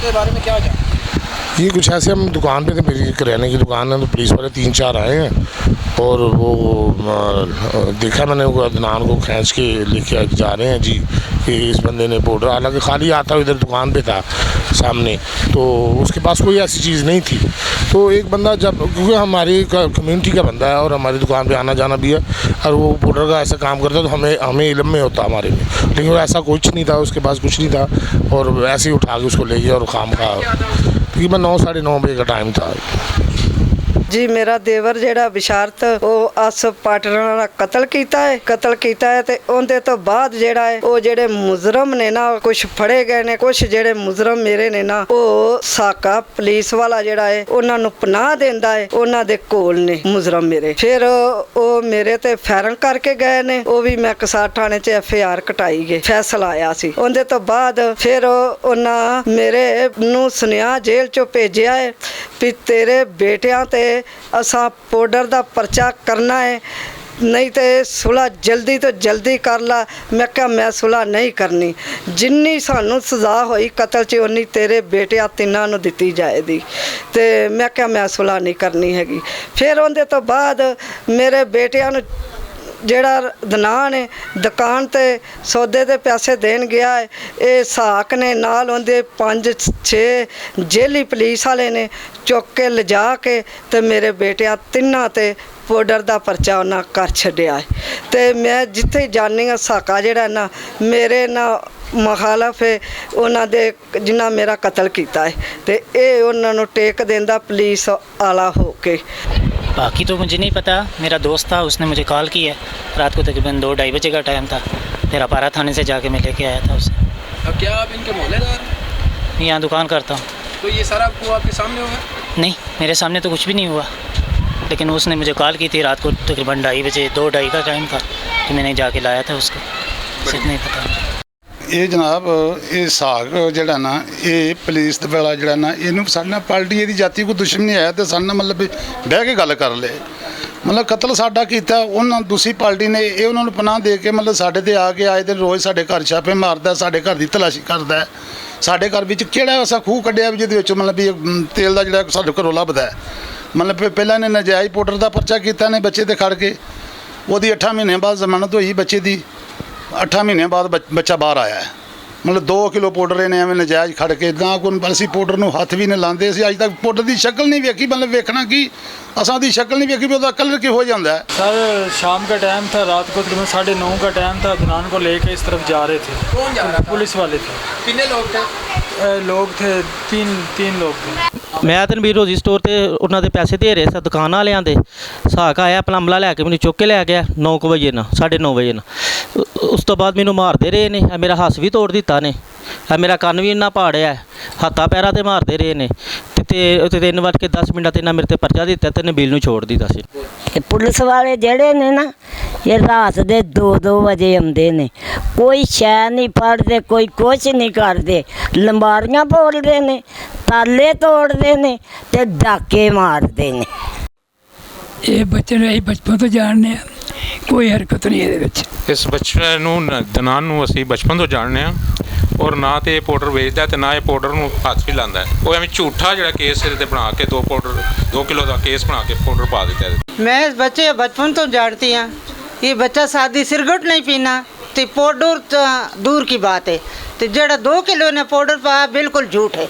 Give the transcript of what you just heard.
के बारे में क्या जाना? ये कुछ ऐसे, हम दुकान पे थे, मेरी किराने की दुकान है, तो पुलिस वाले 3-4 आए हैं और वो देखा मैंने, वो अदनान को खींच के लेके जा रहे हैं जी कि इस बंदे ने पाउडर, हालांकि खाली आता इधर दुकान पे था सामने, तो उसके पास कोई ऐसी चीज़ नहीं थी। तो एक बंदा, जब क्योंकि हमारी कम्युनिटी का बंदा है और हमारी दुकान पे आना जाना भी है और वो पाउडर का ऐसा काम करता, तो हमें इल्म में होता हमारे में, लेकिन वो ऐसा कुछ नहीं था, उसके पास कुछ नहीं था और ऐसे ही उठा के उसको ले गया और काम का तकरीबन 9-9:30 बजे का टाइम था जी। मेरा देवर ਜਿਹੜਾ ਬਿਸ਼ਾਰਤ ਉਹ ਆਸ ਪਾਰਟਨਰਾਂ ਦਾ ਕਤਲ ਕੀਤਾ ਹੈ ਤੇ ਉਹਦੇ ਤੋਂ ਬਾਅਦ ਜਿਹੜਾ ਹੈ ਉਹ ਜਿਹੜੇ ਮੁਜਰਮ ਨੇ ਨਾ ਕੁਝ ਫੜੇ ਗਏ ਨੇ, ਕੁਝ ਜਿਹੜੇ ਮੁਜਰਮ ਮੇਰੇ ਨੇ ਨਾ ਉਹ ਸਾਕਾ ਪੁਲਿਸ ਵਾਲਾ ਜਿਹੜਾ ਹੈ ਉਹਨਾਂ ਨੂੰ ਪਨਾਹ ਦਿੰਦਾ ਹੈ, ਉਹਨਾਂ ਦੇ ਕੋਲ ਨੇ ਮੁਜਰਮ ਮੇਰੇ। ਫਿਰ ਉਹ ਮੇਰੇ ਤੇ ਫੈਰਨ ਕਰਕੇ ਗਏ ਨੇ, ਉਹ ਵੀ ਮੈਂ ਕਸਾਰ ਥਾਣੇ 'ਚ FIR ਕਟਾਈ ਗਈ, ਫੈਸਲਾ ਆਇਆ ਸੀ। ਉਹਦੇ ਤੋਂ ਬਾਅਦ ਫਿਰ ਉਹਨਾਂ ਮੇਰੇ ਨੂੰ ਸੁਨੇਹਾ ਜੇਲ੍ਹ 'ਚੋਂ ਭੇਜਿਆ ਹੈ ਵੀ ਤੇਰੇ ਬੇਟਿਆਂ ਤੇ असा पाउडर का परचा करना है, नहीं तो सुलह जल्दी तो जल्दी कर ला। मैं क्या, मैं सुलह नहीं करनी, जिन्नी सानू सज़ा हुई कतल च उन्नी तेरे बेटिया तिन्हां नूं दित्ती जाएगी। तो मैं क्या, मैं सुलह नहीं करनी हैगी। फिर उहदे तो बाद मेरे बेटिया नूं ਜਿਹੜਾ ਦਨਾਨ ਹੈ ਦੁਕਾਨ ਤੇ ਸੌਦੇ ਦੇ ਪੈਸੇ ਦੇਣ ਗਿਆ ਹੈ, ਇਹ ਸਾਕ ਨੇ ਨਾਲ ਉਹਦੇ 5-6 ਜੇਲੀ ਪੁਲਿਸ ਵਾਲੇ ਨੇ ਚੁੱਕ ਕੇ ਲਿਜਾ ਕੇ ਤੇ ਮੇਰੇ ਬੇਟਿਆਂ ਤਿੰਨਾਂ ਤੇ ਪਾਊਡਰ ਦਾ ਪਰਚਾ ਉਹਨਾਂ ਕਰ ਛੱਡਿਆ ਹੈ। ਤੇ ਮੈਂ ਜਿੱਥੇ ਜਾਂਦੀ ਹਾਂ ਸਾਕਾ ਜਿਹੜਾ ਨਾ ਮੇਰੇ ਨਾਲ ਮੁਖਾਲਫ ਹੈ, ਉਹਨਾਂ ਦੇ ਜਿਨ੍ਹਾਂ ਮੇਰਾ ਕਤਲ ਕੀਤਾ ਹੈ ਤੇ ਇਹ ਉਹਨਾਂ ਨੂੰ ਟੇਕ ਦਿੰਦਾ ਪੁਲਿਸ ਵਾਲਾ ਹੋ ਕੇ। बाकी तो मुझे नहीं पता, मेरा दोस्त था, उसने मुझे कॉल की है रात को, तकरीबन 2-2:30 बजे का टाइम था। तेरा पारा थाने से जाके मैं लेके आया था उसे। अब क्या आप इनके मोहल्लेदार? यहाँ दुकान करता हूँ। तो ये सारा आपको आपके सामने हुआ? नहीं, मेरे सामने तो कुछ भी नहीं हुआ, लेकिन उसने मुझे कॉल की थी रात को, तकरीबन 2:30 बजे, 2-2:30 का टाइम था, तो मैंने जाके लाया था उसको। सिर्फ नहीं पता ਇਹ ਜਨਾਬ, ਇਹ ਸਾਗ ਜਿਹੜਾ ਨਾ, ਇਹ ਪੁਲਿਸ ਦੇ ਵਾਲਾ ਜਿਹੜਾ ਨਾ, ਇਹਨੂੰ ਸਾਡੇ ਨਾਲ ਪਾਰਟੀ, ਇਹਦੀ ਜਾਤੀ ਕੋਈ ਦੁਸ਼ਮਣੀ ਆਇਆ ਤੇ ਸਾਡੇ ਨਾਲ ਮਤਲਬ ਬਹਿ ਕੇ ਗੱਲ ਕਰ ਲਏ। ਮਤਲਬ ਕਤਲ ਸਾਡਾ ਕੀਤਾ ਉਹਨਾਂ, ਦੂਸਰੀ ਪਾਰਟੀ ਨੇ ਇਹ ਉਹਨਾਂ ਨੂੰ ਪਨਾਹ ਦੇ ਕੇ ਮਤਲਬ ਸਾਡੇ ਤੇ ਆ ਕੇ ਆਏ ਦਿਨ ਰੋਜ਼ ਸਾਡੇ ਘਰ ਛਾਪੇ ਮਾਰਦਾ, ਸਾਡੇ ਘਰ ਦੀ ਤਲਾਸ਼ੀ ਕਰਦਾ। ਸਾਡੇ ਘਰ ਵਿੱਚ ਕਿਹੜਾ ਐਸਾ ਖੂਹ ਕੱਢਿਆ ਵੀ ਜਿਹਦੇ ਵਿੱਚ ਮਤਲਬ ਵੀ ਤੇਲ ਦਾ ਜਿਹੜਾ ਸਾਡੇ ਘਰੋਂ ਲੱਭਦਾ। ਮਤਲਬ ਪਹਿਲਾਂ ਇਹਨੇ ਨਜਾਇਜ਼ ਪਾਊਡਰ ਦਾ ਪਰਚਾ ਕੀਤਾ ਨੇ ਬੱਚੇ ਤੇ ਖੜ ਕੇ, ਉਹਦੀ 8 ਮਹੀਨਿਆਂ ਬਾਅਦ ਜ਼ਮਾਨਤ ਹੋਈ ਬੱਚੇ ਦੀ, 8 ਮਹੀਨਿਆਂ ਬਾਅਦ ਬੱਚਾ ਬਾਹਰ ਆਇਆ। ਮਤਲਬ 2 ਕਿਲੋ ਪਾਊਡਰ ਇਹਨੇ ਐਵੇਂ ਨਜਾਇਜ਼ ਖੜ ਕੇ, ਨਾ ਕੋਈ ਅਸੀਂ ਪਾਊਡਰ ਨੂੰ ਹੱਥ ਵੀ ਨਹੀਂ ਲਾਉਂਦੇ ਸੀ, ਅੱਜ ਤੱਕ ਪਾਊਡਰ ਦੀ ਸ਼ਕਲ ਨਹੀਂ ਵੇਖੀ, ਮਤਲਬ ਵੇਖਣਾ ਕੀ, असा दी शक्ल नहीं देखी भी उसका कलर क्यों हो जाता है। सर शाम का टाइम था, रात को तकरीबन 9:30 का टाइम था, अदनान को लेके इस तरफ जा रहे थे। कौन जा रहा था? पुलिस वाले थे। कितने लोग थे? लोग थे तीन लोग थे। ਮੈਂ ਤੇ ਨਵੀਰ ਰੋਜ਼ੀ ਸਟੋਰ ਤੇ ਉਹਨਾਂ ਦੇ ਪੈਸੇ ਦੇ ਰਹੇ ਸੀ ਦੁਕਾਨ ਵਾਲਿਆਂ ਦੇ। ਸਾਕ ਆਇਆ ਪਲੰਬਲਾ ਲੈ ਕੇ ਮੈਨੂੰ ਚੁੱਕ ਕੇ ਲੈ ਗਿਆ 9 ਵਜੇ ਨਾਲ, 9:30 ਵਜੇ ਨਾਲ। ਉਸ ਤੋਂ ਬਾਅਦ ਮੈਨੂੰ ਮਾਰਦੇ ਰਹੇ ਨੇ, ਮੇਰਾ ਹੱਥ ਵੀ ਤੋੜ ਦਿੱਤਾ ਨੇ, ਮੇਰਾ ਕੰਨ ਵੀ ਇੰਨਾ ਪਾੜਿਆ, ਹੱਥਾਂ ਪੈਰਾਂ 'ਤੇ ਮਾਰਦੇ ਰਹੇ ਨੇ। ਤੇ 3:10 ਤੇ ਇਹਨਾਂ ਮੇਰੇ ਤੇ ਪਰਚਾ ਦਿੱਤਾ ਤੇ ਨਬੀਲ ਨੂੰ ਛੋੜ ਦਿੱਤਾ ਸੀ। ਪੁਲਿਸ ਵਾਲੇ ਜਿਹੜੇ ਨੇ ਨਾ, ਇਹ ਰਾਤ ਦੇ 2-2 ਵਜੇ ਆਉਂਦੇ ਨੇ, ਕੋਈ ਸ਼ੈ ਨਹੀਂ ਫੜਦੇ, ਕੋਈ ਕੁਛ ਨਹੀਂ ਕਰਦੇ, ਲੰਬਾਰੀਆਂ ਬੋਲਦੇ ਨੇ, ਤਾਲੇ ਤੋੜਦੇ ਨੇ ਤੇ ਡਾਕੇ ਮਾਰਦੇ ਨੇ। ਇਹ ਬੱਚੇ ਨੂੰ ਅਸੀਂ ਬਚਪਨ ਤੋਂ ਜਾਣਦੇ ਹਾਂ, ਕੋਈ ਹਰਕਤ ਨਹੀਂ ਇਹਦੇ ਵਿੱਚ। ਇਸ ਬੱਚੇ ਨੂੰ ਦਨਾਨ ਨੂੰ ਅਸੀਂ ਬਚਪਨ ਤੋਂ ਜਾਣਦੇ ਹਾਂ, ਔਰ ਨਾ ਤਾਂ ਇਹ ਪਾਊਡਰ ਵੇਚਦਾ ਅਤੇ ਨਾ ਇਹ ਪਾਊਡਰ ਨੂੰ ਹੱਥ ਵੀ ਲਾਉਂਦਾ। ਉਹ ਐਵੇਂ ਝੂਠਾ ਜਿਹੜਾ ਕੇਸ ਇਹਦੇ 'ਤੇ ਬਣਾ ਕੇ 2 ਕਿਲੋ ਦਾ ਕੇਸ ਬਣਾ ਕੇ ਪਾਊਡਰ ਪਾ ਦਿੱਤਾ। मैं इस बच्चे बचपन तो जानती हैं, ये बच्चा शादी सिगरेट नहीं पीना तो पाउडर दूर की बात है, तो जड़ा 2 किलो ने पाउडर पाया बिल्कुल झूठ है।